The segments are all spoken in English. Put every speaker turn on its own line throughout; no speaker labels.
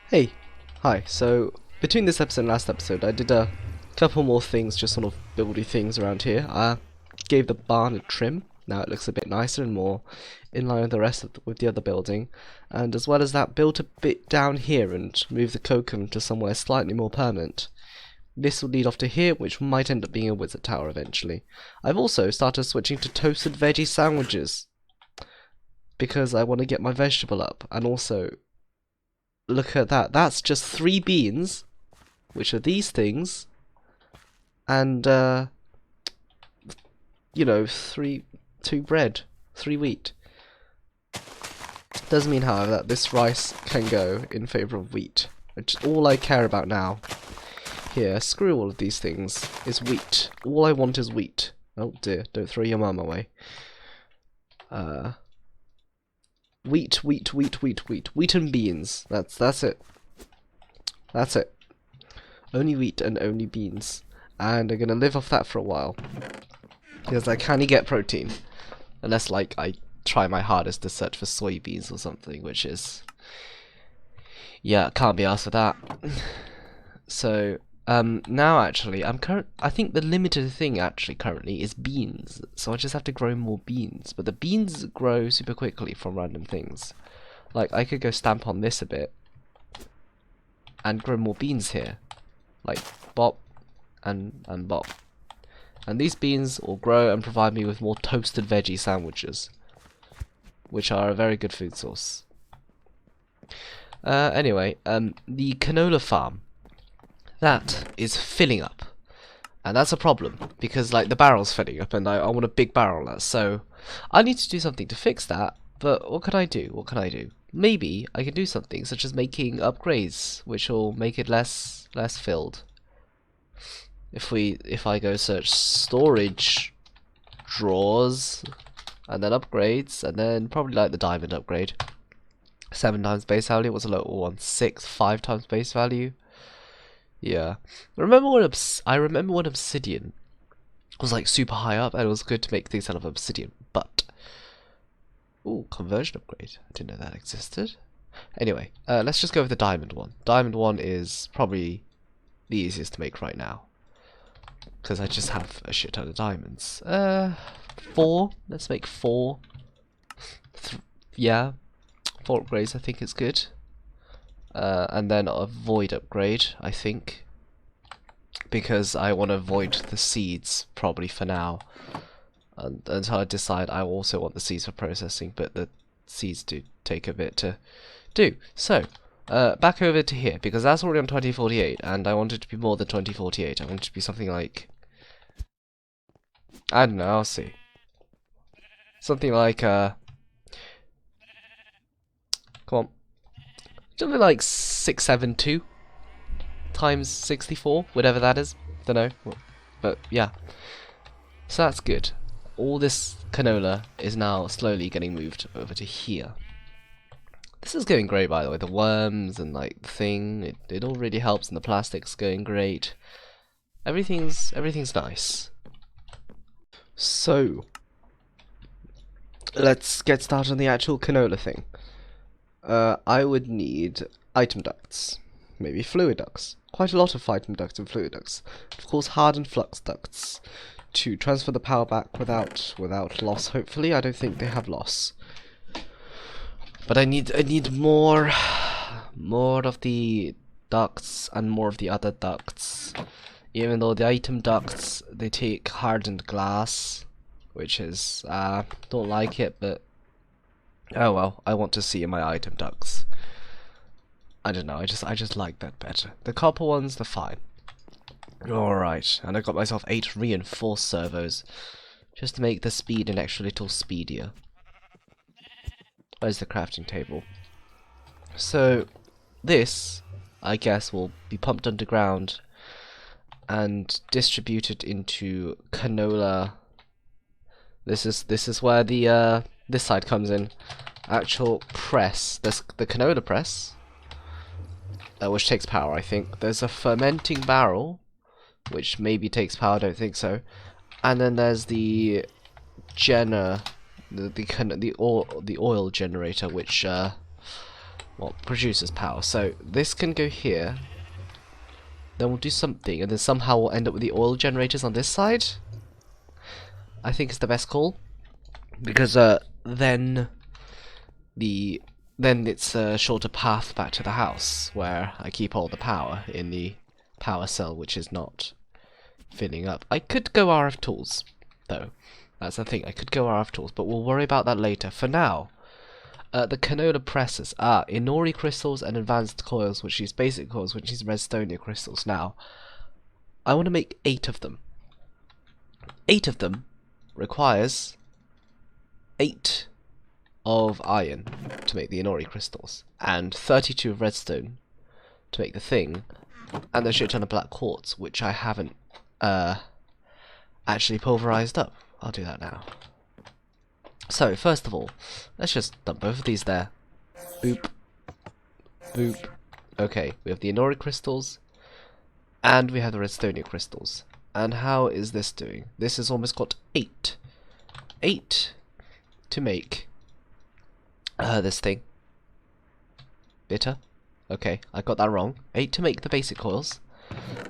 Hey, hi. So between this episode and last episode, I did a couple more things, just sort of buildy things around here. I gave the barn a trim. Now it looks a bit nicer and more in line with the rest of with the other building. And as well as that, built a bit down here and moved the Kokum to somewhere slightly more permanent. This will lead off to here, which might end up being a wizard tower eventually. I've also started switching to toasted veggie sandwiches because I want to get my vegetable up, and also look at that. That's just 3 beans, which are these things, and you know, 2 bread, 3 wheat. Doesn't mean, however, that this rice can go in favour of wheat, which is all I care about now. Here, screw all of these things. Is wheat. All I want is wheat. Oh dear, don't throw your mum away. Wheat, wheat, wheat, wheat, wheat. Wheat and beans. That's it. That's it. Only wheat and only beans. And I'm gonna live off that for a while. Because I can't get protein. Unless, like, I try my hardest to search for soybeans or something, which is... yeah, can't be asked for that. So, now actually, I think the limited thing actually currently is beans. So I just have to grow more beans. But the beans grow super quickly from random things. Like, I could go stamp on this a bit and grow more beans here. Like, bop and bop. And these beans will grow and provide me with more toasted veggie sandwiches, which are a very good food source. Anyway, the canola farm, that is filling up. And that's a problem, because like the barrel's filling up and I want a big barrel, so I need to do something to fix that. But what can I do? What can I do? Maybe I can do something such as making upgrades, which will make it less filled. If I go search storage drawers and then upgrades, and then probably like the diamond upgrade. 7 times base value. What's a local one? 5 times base value. Yeah. I remember when obsidian was like super high up and it was good to make things out of obsidian, but ooh, conversion upgrade. I didn't know that existed. Anyway, let's just go with the diamond one. Diamond one is probably the easiest to make right now, because I just have a shit ton of diamonds. 4. Let's make 4. Yeah, 4 upgrades I think is good. And then a void upgrade, I think, because I want to avoid the seeds probably for now, and until I decide I also want the seeds for processing, but the seeds do take a bit to do. So back over to here, because that's already on 2048, and I want it to be more than 2048. I want it to be something like, I don't know, I'll see, something like come on. Something like 672 times 64, whatever that is. Don't know, but yeah. So that's good. All this canola is now slowly getting moved over to here. This is going great, by the way. The worms and like the thing, it all really helps, and the plastic's going great. Everything's nice. So let's get started on the actual canola thing. I would need item ducts, maybe fluid ducts, quite a lot of item ducts and fluid ducts, of course hardened flux ducts, to transfer the power back without loss. Hopefully, I don't think they have loss, but I need more of the ducts and more of the other ducts. Even though the item ducts, they take hardened glass, which is don't like it, but oh well, I want to see in my item ducts. I don't know, I just like that better. The copper ones, they're fine. Alright, and I got myself 8 reinforced servos, just to make the speed an extra little speedier. Where's the crafting table? So, this, I guess, will be pumped underground and distributed into canola. This is where the this side comes in. Actual press. There's the canola press, which takes power, I think. There's a fermenting barrel, which maybe takes power. I don't think so. And then there's the the oil generator, which well, produces power. So this can go here. Then we'll do something, and then somehow we'll end up with the oil generators on this side. I think it's the best call, because then it's a shorter path back to the house where I keep all the power in the power cell, which is not filling up. I could go RF tools, though. That's the thing. I could go RF tools, but we'll worry about that later. For now, the canola presses are Inori crystals and advanced coils, which is basic coils, which is redstonia crystals. Now, I want to make 8 of them. 8 of them requires 8 of iron to make the Inori crystals, and 32 of redstone to make the thing, and a shit ton of black quartz, which I haven't actually pulverized up. I'll do that now. So, first of all, let's just dump both of these there. Boop. Boop. Okay, we have the Inori crystals, and we have the redstonia crystals. And how is this doing? This has almost got 8. 8 to make this thing. Bitter. Okay, I got that wrong. 8 to make the basic coils.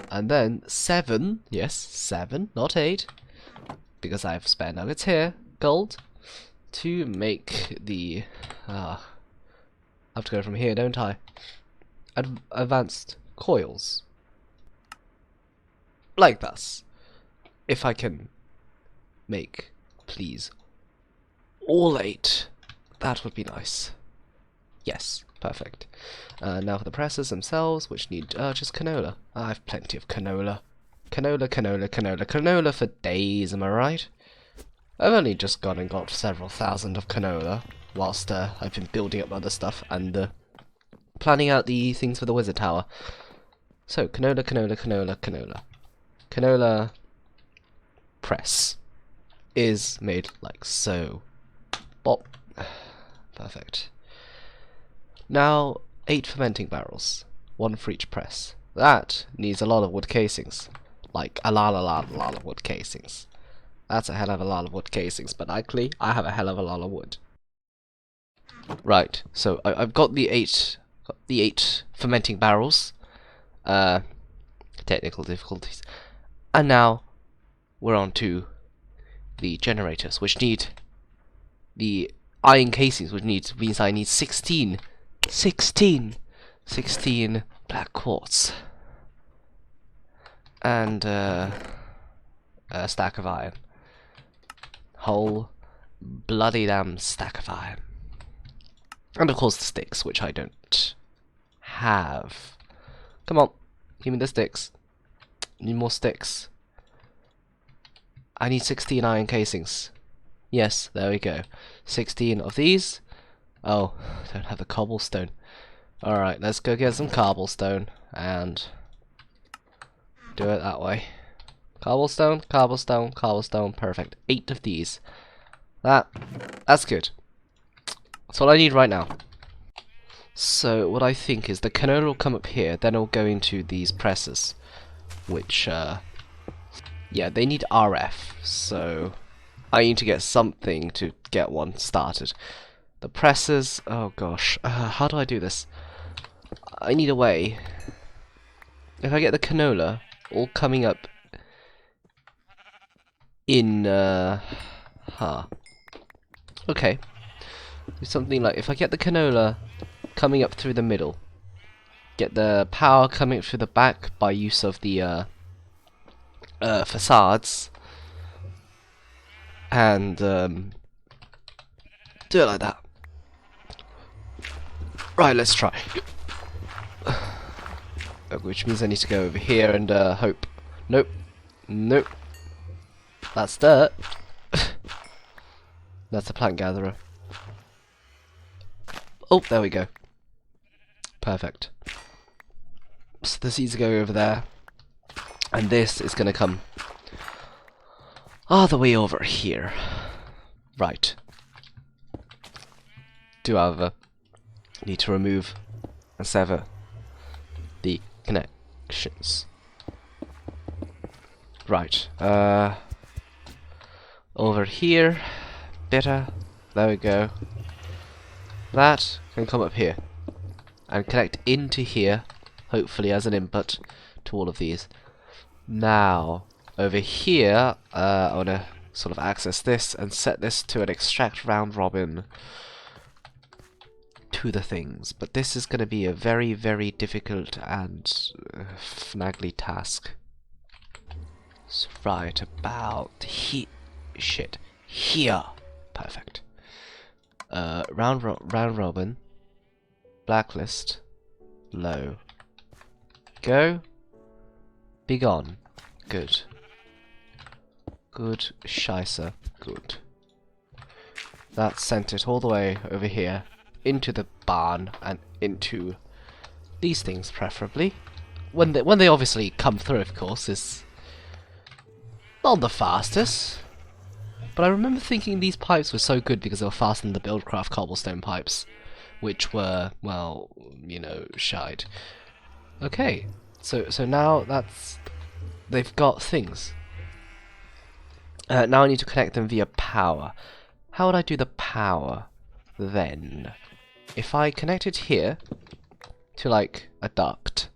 And then 7, yes, 7, not 8, because I have spare nuggets here, gold, to make the, I have to go from here, don't I? Advanced coils. Like thus. If I can make, please, all 8, that would be nice. Yes, perfect. Now for the presses themselves, which need just canola. I have plenty of canola. Canola for days, am I right? I've only just gone and got several thousand of canola, whilst I've been building up other stuff and planning out the things for the wizard tower. So, canola press is made like so. Bop. Perfect. Now, 8 fermenting barrels, 1 for each press. That needs a lot of wood casings. Like, a lot of wood casings. That's a hell of a lot of wood casings, but luckily, I have a hell of a lot of wood. Right, so I've got the 8 fermenting barrels. Technical difficulties. And now, we're on to the generators, which need the iron casings, which means I need 16 black quartz and a stack of iron. Whole bloody damn stack of iron. And of course the sticks, which I don't have. Come on, give me the sticks. Need more sticks. I need 16 iron casings. Yes, there we go. 16 of these. Oh, I don't have the cobblestone. Alright, let's go get some cobblestone and do it that way. Cobblestone, cobblestone, cobblestone, perfect. 8 of these. That's good. That's all I need right now. So, what I think is the canola will come up here, then it'll go into these presses. Which, yeah, they need RF, so I need to get something to get one started. The presses, oh gosh, how do I do this? I need a way. If I get the canola all coming up in, okay. Do something like, if I get the canola coming up through the middle, get the power coming up through the back by use of the, facades, and, do it like that. Right, let's try. Which means I need to go over here and hope. Nope. Nope. That's dirt. That's a plant gatherer. Oh, there we go. Perfect. So the seeds go over there. And this is going to come all the way over here. Right. Do however need to remove and sever the connections. Right. Over here. Better. There we go. That can come up here. and connect into here, hopefully as an input to all of these. Now, over here, I want to sort of access this and set this to an extract round robin to the things. But this is going to be a very, very difficult and fnaggly task. So right about here. Perfect. Round robin, blacklist, low. Go. Be gone. Good. Good, Scheisse. Good. That sent it all the way over here, into the barn, and into these things, preferably. When they obviously come through, of course, is not the fastest. But I remember thinking these pipes were so good because they were faster than the Buildcraft cobblestone pipes, which were, well, you know, shite. Okay, so now they've got things. Now I need to connect them via power. How would I do the power then? If I connected here to like a duct,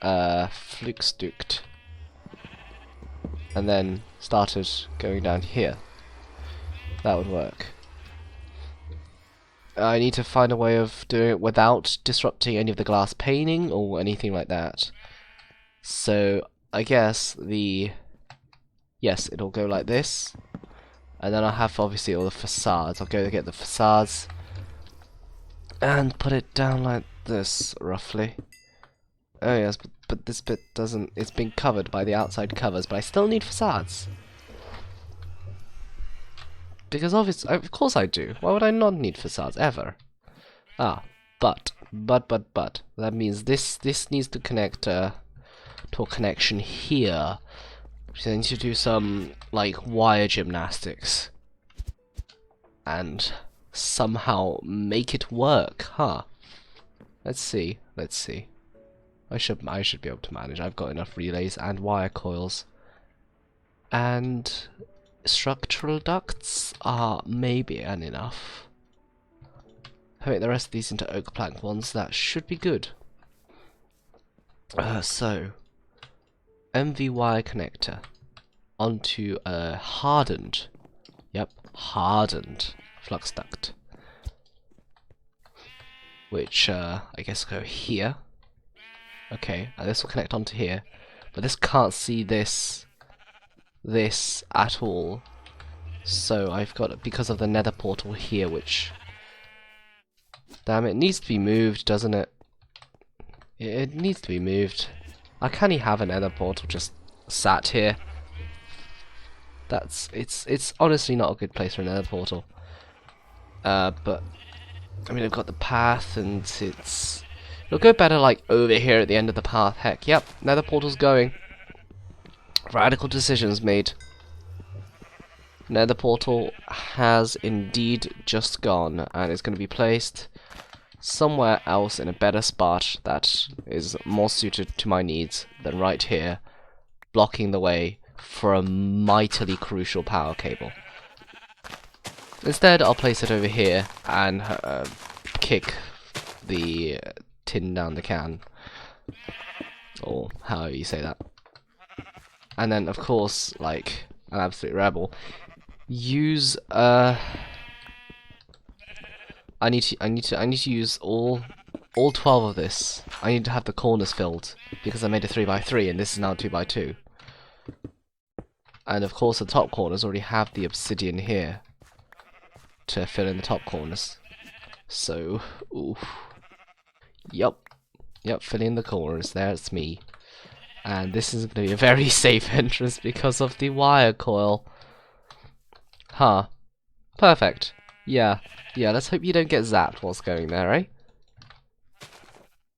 Fluxduct, and then started going down here, that would work. I need to find a way of doing it without disrupting any of the glass painting or anything like that. So I guess yes, it'll go like this, and then I'll have obviously all the facades. I'll go get the facades and put it down like this, roughly. Oh yes, but this bit doesn't. It's been covered by the outside covers, but I still need facades. Because obviously, of course I do. Why would I not need facades ever? Ah, but that means this needs to connect to a connection here. So I need to do some like wire gymnastics and somehow make it work, huh? Let's see. I should be able to manage. I've got enough relays and wire coils. And structural ducts are maybe enough. Put the rest of these into oak plank ones. That should be good. So MV wire connector onto a hardened flux duct, which I guess go here. Okay, and this will connect onto here, but this can't see this at all. So I've got, because of the nether portal here, which, damn, it needs to be moved, doesn't it? It needs to be moved. I can't have a nether portal just sat here. It's honestly not a good place for a nether portal. But I mean, I've got the path, and it'll go better like over here at the end of the path. Heck, yep, nether portal's going. Radical decisions made. Nether portal has indeed just gone, and it's going to be placed somewhere else in a better spot that is more suited to my needs than right here, blocking the way for a mightily crucial power cable. Instead, I'll place it over here and kick the tin down the can, or however you say that. And then, of course, like an absolute rebel, use I need to use all 12 of this. I need to have the corners filled because I made a 3x3 and this is now 2x2. And of course, the top corners already have the obsidian here to fill in the top corners. So, oof. Yep, fill in the corners. There's me. And this is going to be a very safe entrance because of the wire coil. Huh. Perfect. Yeah, let's hope you don't get zapped whilst going there, eh?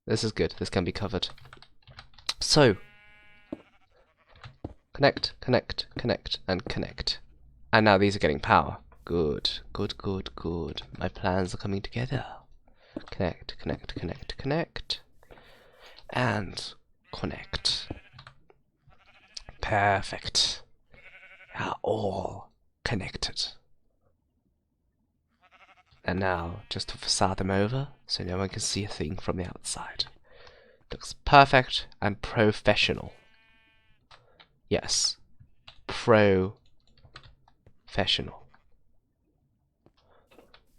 This is good. This can be covered. So, connect, and connect. And now these are getting power. Good. My plans are coming together. Connect. And connect. Perfect. Are all connected. And now, just to facade them over, so no one can see a thing from the outside. Looks perfect and professional. Yes. Professional.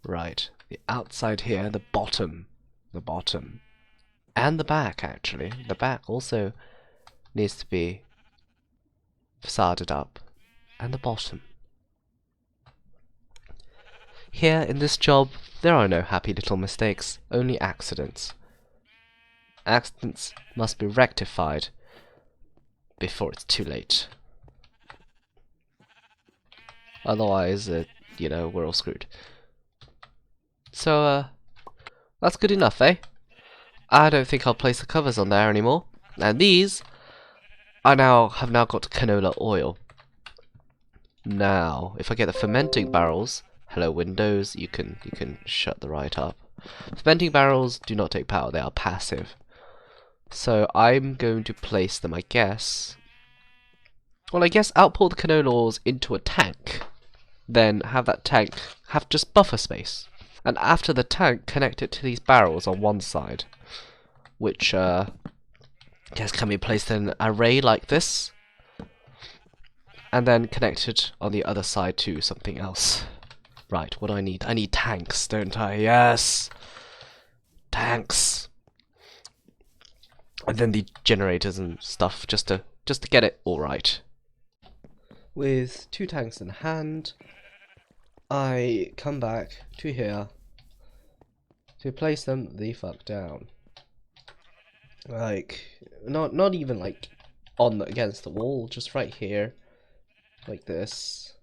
Right. The outside here, the bottom. The bottom. And the back, actually. The back also needs to be facaded up. And the bottom. Here, in this job, there are no happy little mistakes, only accidents. Accidents must be rectified before it's too late. Otherwise, you know, we're all screwed. So, that's good enough, eh? I don't think I'll place the covers on there anymore. And these, have now got canola oil. Now, if I get the fermenting barrels, hello Windows, you can shut the right up. Fermenting barrels do not take power, they are passive. So I'm going to place them, I guess. Well, I guess output the canola oils into a tank. Then have that tank have just buffer space. And after the tank, connect it to these barrels on one side. Which, I guess can be placed in an array like this. And then connected on the other side to something else. Right, what do I need? I need tanks, don't I? Yes! Tanks! And then the generators and stuff, just to get it all right. With 2 tanks in hand, I come back to here to place them the fuck down. Like, not even like against the wall, just right here, like this.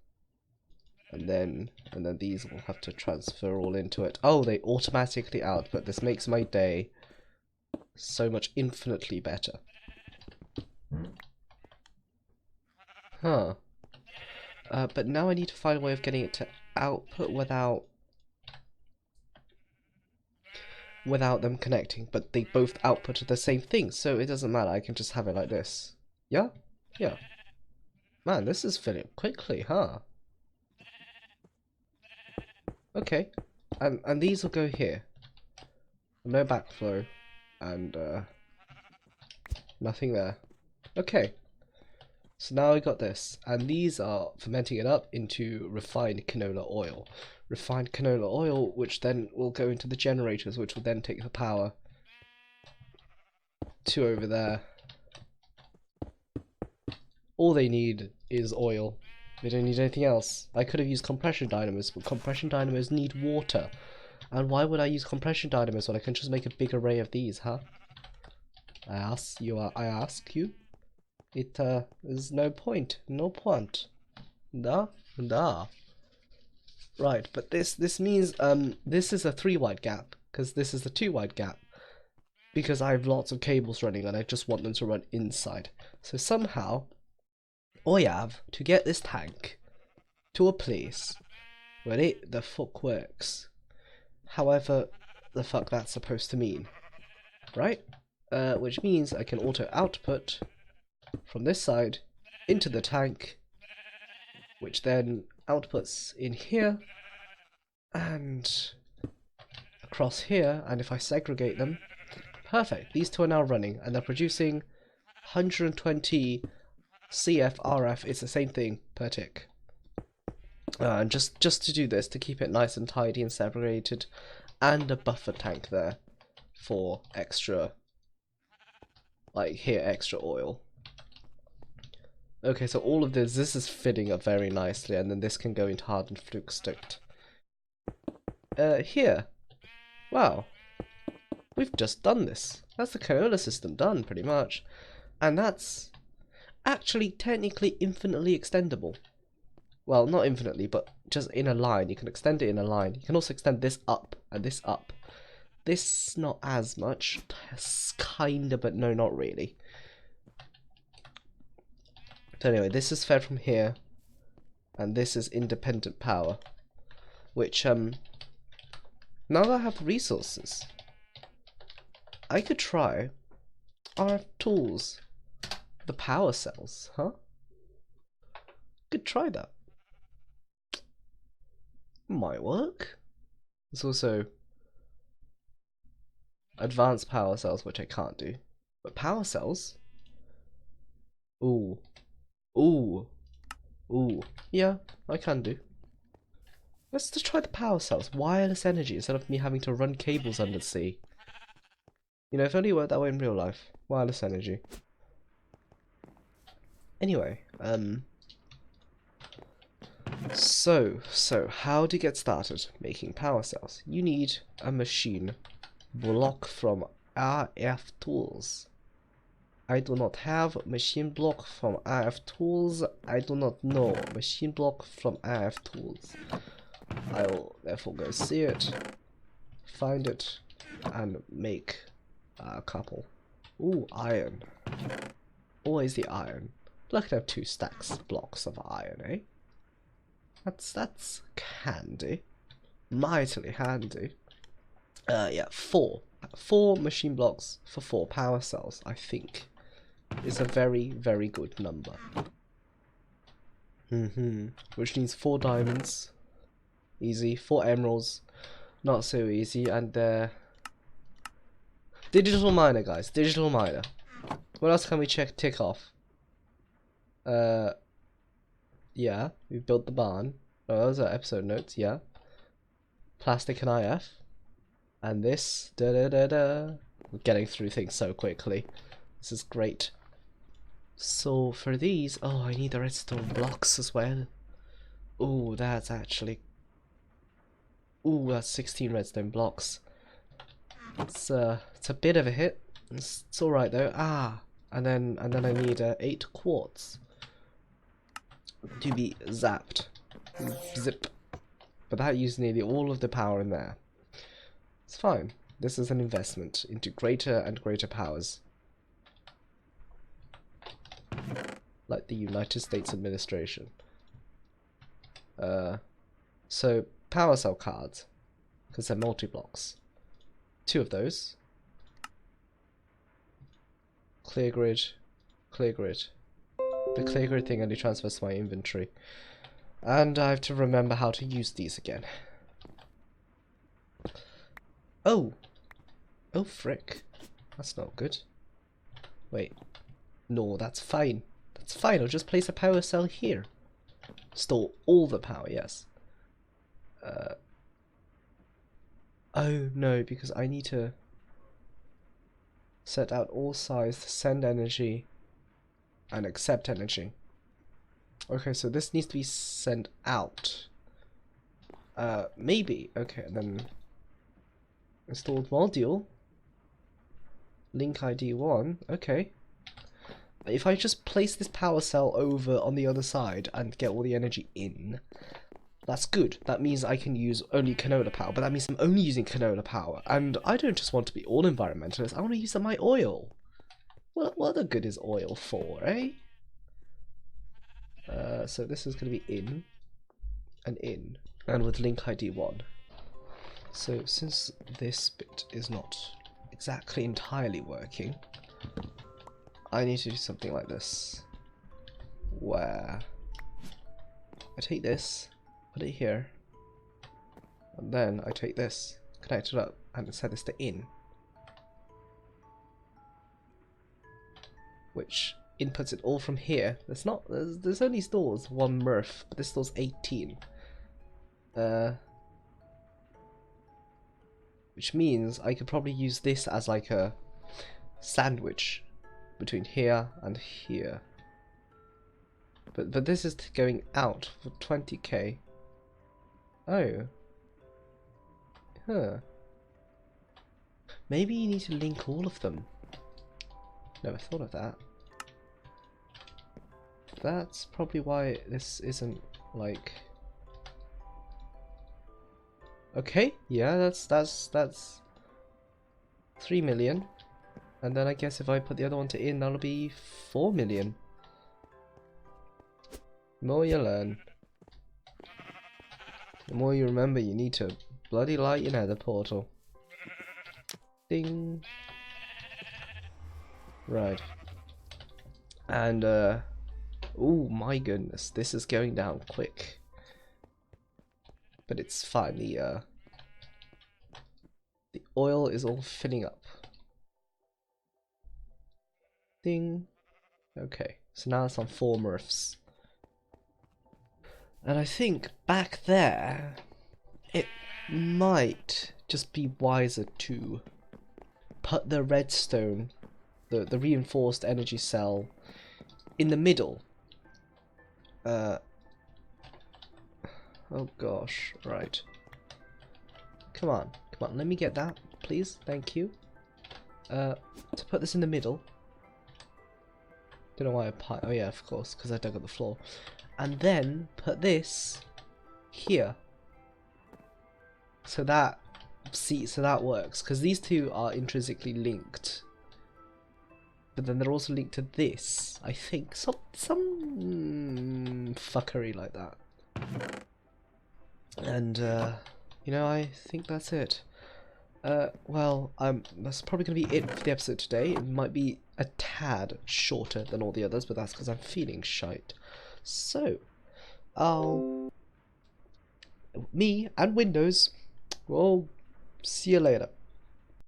And then these will have to transfer all into it. Oh, they automatically output. This makes my day so much infinitely better. Huh. But now I need to find a way of getting it to output without them connecting. But they both output to the same thing, so it doesn't matter. I can just have it like this. Yeah? Yeah. Man, this is filling quickly, huh? Okay. And these will go here. No backflow. And nothing there. Okay. So now I got this, and these are fermenting it up into refined canola oil. Refined canola oil, which then will go into the generators, which will then take the power to over there. All they need is oil. They don't need anything else. I could have used compression dynamos, but compression dynamos need water. And why would I use compression dynamos when I can just make a big array of these, huh? I ask you. It is no point. No point. Da. Right, but this means this is a 3 wide gap, because this is a 2 wide gap. Because I have lots of cables running and I just want them to run inside. So somehow I have to get this tank to a place where it the fuck works. However the fuck that's supposed to mean. Right? Which means I can auto output from this side into the tank, which then outputs in here and across here, and if I segregate them, perfect, these two are now running and they're producing 120 CFRF, it's the same thing per tick. And just to do this, to keep it nice and tidy and separated, and a buffer tank there for extra, like here, extra oil. Okay, so all of this is fitting up very nicely, and then this can go into hardened Flugstick. Here. Wow. We've just done this. That's the canola system done, pretty much. And that's actually technically infinitely extendable. Well, not infinitely, but just in a line. You can extend it in a line. You can also extend this up and this up. This not as much. Kinda, but no, not really. So anyway, this is fed from here, and this is independent power, which, now that I have the resources, I could try RF tools, the power cells, huh? Could try that. Might work. There's also advanced power cells, which I can't do. But power cells? Ooh. Ooh. Ooh. Yeah, I can do. Let's just try the power cells. Wireless energy instead of me having to run cables under the sea. You know, if only it worked that way in real life. Wireless energy. Anyway, So how to get started making power cells? You need a machine block from RF tools. I do not have machine block from RF tools. I do not know machine block from RF tools. I will therefore go see it, find it, and make a couple. Ooh, iron. Always the iron. Look, I have 2 stacks blocks of iron, eh? That's handy. Mightily handy. Yeah, 4. 4 machine blocks for 4 power cells, I think, is a very, very good number. Which needs 4 diamonds. Easy. 4 emeralds. Not so easy. And digital miner, guys. Digital miner. What else can we tick off? Yeah, we built the barn. Oh, those are episode notes, yeah. Plastic and IF. And this, We're getting through things so quickly. This is great. So for these, oh, I need the redstone blocks as well. Oh, that's actually... Ooh, that's 16 redstone blocks. It's a bit of a hit. It's alright though. Ah, and then I need 8 quartz to be zapped. Zip. But that used nearly all of the power in there. It's fine. This is an investment into greater and greater powers. Like the United States administration. So, power cell cards. Because they're multi-blocks. 2 of those. Clear grid. Clear grid. The clear grid thing only transfers to my inventory. And I have to remember how to use these again. Oh! Oh frick. That's not good. Wait. No, that's fine. That's fine, I'll just place a power cell here. Store all the power, yes. Oh no, because I need to set out all sides to send energy and accept energy. Okay, so this needs to be sent out. Maybe. Okay, and then installed module. Link ID 1. Okay. If I just place this power cell over on the other side and get all the energy in, that's good. That means I can use only canola power, but that means I'm only using canola power. And I don't just want to be all environmentalist, I want to use my oil. What the good is oil for, eh? So this is going to be in, and with link ID 1. So since this bit is not exactly entirely working, I need to do something like this, where I take this, put it here, and then I take this, connect it up, and set this to in, which inputs it all from here. There's only stores 1 Murph, but this stores 18. Which means I could probably use this as like a sandwich between here and here. But this is going out for 20k. Oh. Huh. Maybe you need to link all of them. Never thought of that. That's probably why this isn't like... Okay, yeah, that's 3 million. And then I guess if I put the other one to in, that'll be 4 million. The more you learn, the more you remember you need to bloody light your nether portal. Ding. Right. And oh my goodness, this is going down quick. But it's fine, oil is all filling up. Ding. Okay, so now it's on 4 MRFs. And I think back there, it might just be wiser to put the redstone, the reinforced energy cell, in the middle. Oh gosh, right. Come on, let me get that, please, thank you. To put this in the middle. Don't know why oh yeah, of course, because I dug up the floor. And then put this here. So that works, because these two are intrinsically linked. But then they're also linked to this, I think. Some fuckery like that. And you know, I think that's it. Well, that's probably going to be it for the episode today. It might be a tad shorter than all the others, but that's because I'm feeling shite. So, me and Windows will see you later.